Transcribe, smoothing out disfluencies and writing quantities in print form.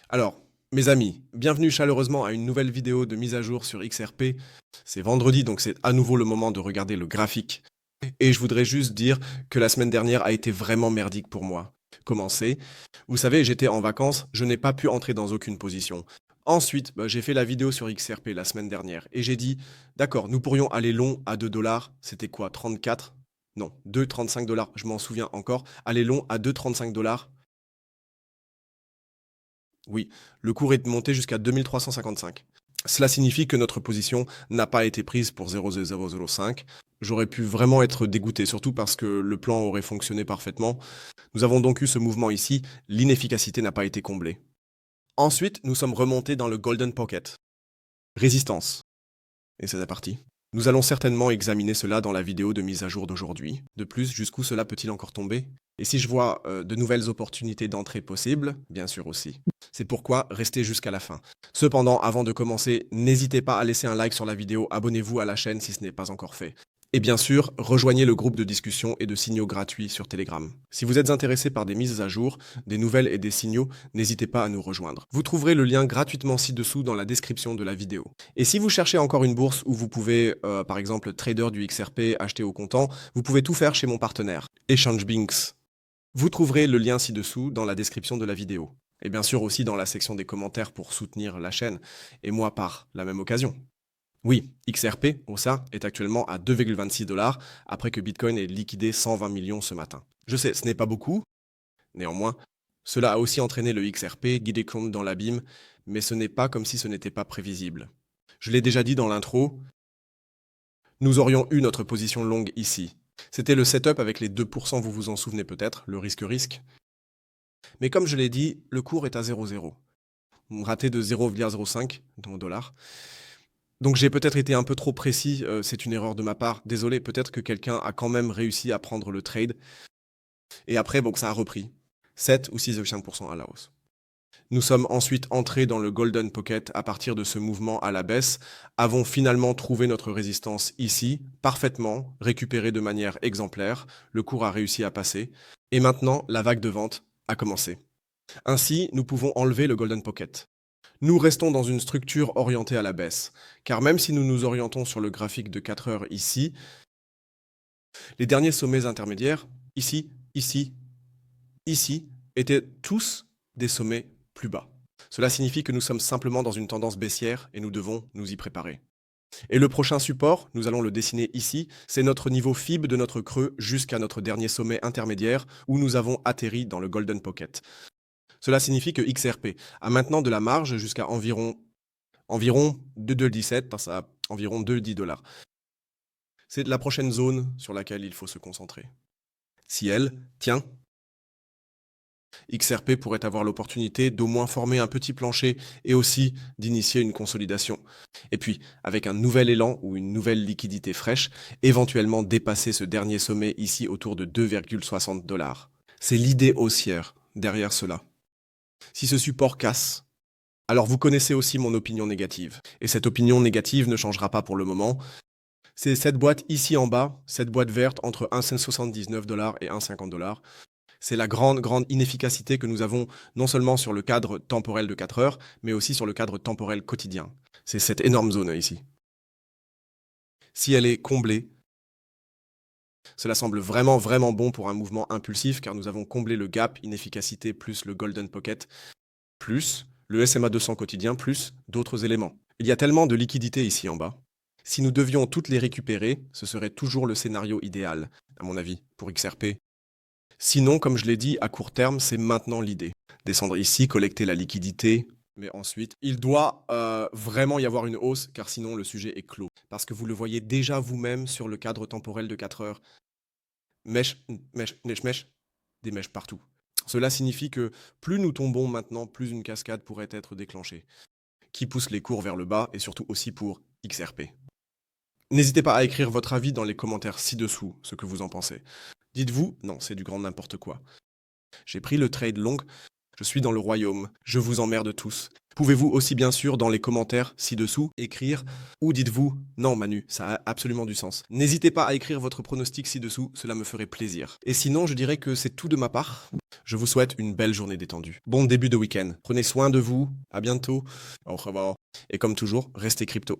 Alors, mes amis, bienvenue chaleureusement à une nouvelle vidéo de mise à jour sur XRP. C'est vendredi, donc c'est à nouveau le moment de regarder le graphique. Et je voudrais juste dire que la semaine dernière a été vraiment merdique pour moi. Comment c'est? Vous savez, j'étais en vacances, je n'ai pas pu entrer dans aucune position. Ensuite, j'ai fait la vidéo sur XRP la semaine dernière et j'ai dit, d'accord, nous pourrions aller long à 2 dollars. C'était quoi, 34? Non, 2,35 dollars, je m'en souviens encore. Aller long à 2,35 dollars. Oui, le cours est monté jusqu'à 2355. Cela signifie que notre position n'a pas été prise pour 0,005. J'aurais pu vraiment être dégoûté, surtout parce que le plan aurait fonctionné parfaitement. Nous avons donc eu ce mouvement ici, l'inefficacité n'a pas été comblée. Ensuite, nous sommes remontés dans le Golden Pocket. Résistance. Et c'est parti. Nous allons certainement examiner cela dans la vidéo de mise à jour d'aujourd'hui. De plus, jusqu'où cela peut-il encore tomber? Et si je vois de nouvelles opportunités d'entrée possibles, bien sûr aussi. C'est pourquoi restez jusqu'à la fin. Cependant, avant de commencer, n'hésitez pas à laisser un like sur la vidéo, abonnez-vous à la chaîne si ce n'est pas encore fait. Et bien sûr, rejoignez le groupe de discussion et de signaux gratuits sur Telegram. Si vous êtes intéressé par des mises à jour, des nouvelles et des signaux, n'hésitez pas à nous rejoindre. Vous trouverez le lien gratuitement ci-dessous dans la description de la vidéo. Et si vous cherchez encore une bourse où vous pouvez, par exemple, trader du XRP, acheter au comptant, vous pouvez tout faire chez mon partenaire, EchangeBinks. Vous trouverez le lien ci-dessous dans la description de la vidéo. Et bien sûr aussi dans la section des commentaires pour soutenir la chaîne, et moi par la même occasion. Oui, XRP, OSA, est actuellement à 2,26 dollars après que Bitcoin ait liquidé 120 millions ce matin. Je sais, ce n'est pas beaucoup, néanmoins, cela a aussi entraîné le XRP, guidé compte dans l'abîme, mais ce n'est pas comme si ce n'était pas prévisible. Je l'ai déjà dit dans l'intro, nous aurions eu notre position longue ici. C'était le setup avec les 2%, vous vous en souvenez peut-être, le risque-risque. Mais comme je l'ai dit, le cours est à 0,0. Raté de 0,05 dollars. Donc j'ai peut-être été un peu trop précis, c'est une erreur de ma part. Désolé, peut-être que quelqu'un a quand même réussi à prendre le trade. Et après, donc ça a repris. 7 ou 6,5% à la hausse. Nous sommes ensuite entrés dans le Golden Pocket à partir de ce mouvement à la baisse, avons finalement trouvé notre résistance ici, parfaitement, récupérée de manière exemplaire, le cours a réussi à passer, et maintenant la vague de vente a commencé. Ainsi, nous pouvons enlever le Golden Pocket. Nous restons dans une structure orientée à la baisse, car même si nous nous orientons sur le graphique de 4 heures ici, les derniers sommets intermédiaires, ici, ici, ici, étaient tous des sommets plus bas. Cela signifie que nous sommes simplement dans une tendance baissière et nous devons nous y préparer. Et le prochain support, nous allons le dessiner ici, c'est notre niveau FIB de notre creux jusqu'à notre dernier sommet intermédiaire où nous avons atterri dans le Golden Pocket. Cela signifie que XRP a maintenant de la marge jusqu'à environ 2,17, ça a environ 2,10 dollars. C'est la prochaine zone sur laquelle il faut se concentrer. Si elle tient, XRP pourrait avoir l'opportunité d'au moins former un petit plancher et aussi d'initier une consolidation. Et puis, avec un nouvel élan ou une nouvelle liquidité fraîche, éventuellement dépasser ce dernier sommet ici autour de 2,60 dollars. C'est l'idée haussière derrière cela. Si ce support casse, alors vous connaissez aussi mon opinion négative. Et cette opinion négative ne changera pas pour le moment. C'est cette boîte ici en bas, cette boîte verte entre 1,79 dollars et 1,50 dollars. C'est la grande inefficacité que nous avons non seulement sur le cadre temporel de 4 heures, mais aussi sur le cadre temporel quotidien. C'est cette énorme zone ici. Si elle est comblée, cela semble vraiment bon pour un mouvement impulsif car nous avons comblé le gap inefficacité plus le Golden Pocket, plus le SMA 200 quotidien, plus d'autres éléments. Il y a tellement de liquidités ici en bas. Si nous devions toutes les récupérer, ce serait toujours le scénario idéal, à mon avis, pour XRP. Sinon, comme je l'ai dit, à court terme, c'est maintenant l'idée. Descendre ici, collecter la liquidité, mais ensuite, il doit vraiment y avoir une hausse, car sinon le sujet est clos. Parce que vous le voyez déjà vous-même sur le cadre temporel de 4 heures. Mèche, des mèches partout. Cela signifie que plus nous tombons maintenant, plus une cascade pourrait être déclenchée, qui pousse les cours vers le bas, et surtout aussi pour XRP. N'hésitez pas à écrire votre avis dans les commentaires ci-dessous, ce que vous en pensez. Dites-vous, non, c'est du grand n'importe quoi. J'ai pris le trade long Je suis dans le royaume. Je vous emmerde tous. Pouvez-vous aussi bien sûr dans les commentaires ci-dessous écrire ou dites-vous non Manu, ça a absolument du sens. N'hésitez pas à écrire votre pronostic ci-dessous, cela me ferait plaisir. Et sinon, je dirais que c'est tout de ma part. Je vous souhaite une belle journée détendue. Bon début de week-end. Prenez soin de vous. À bientôt. Au revoir. Et comme toujours, restez crypto.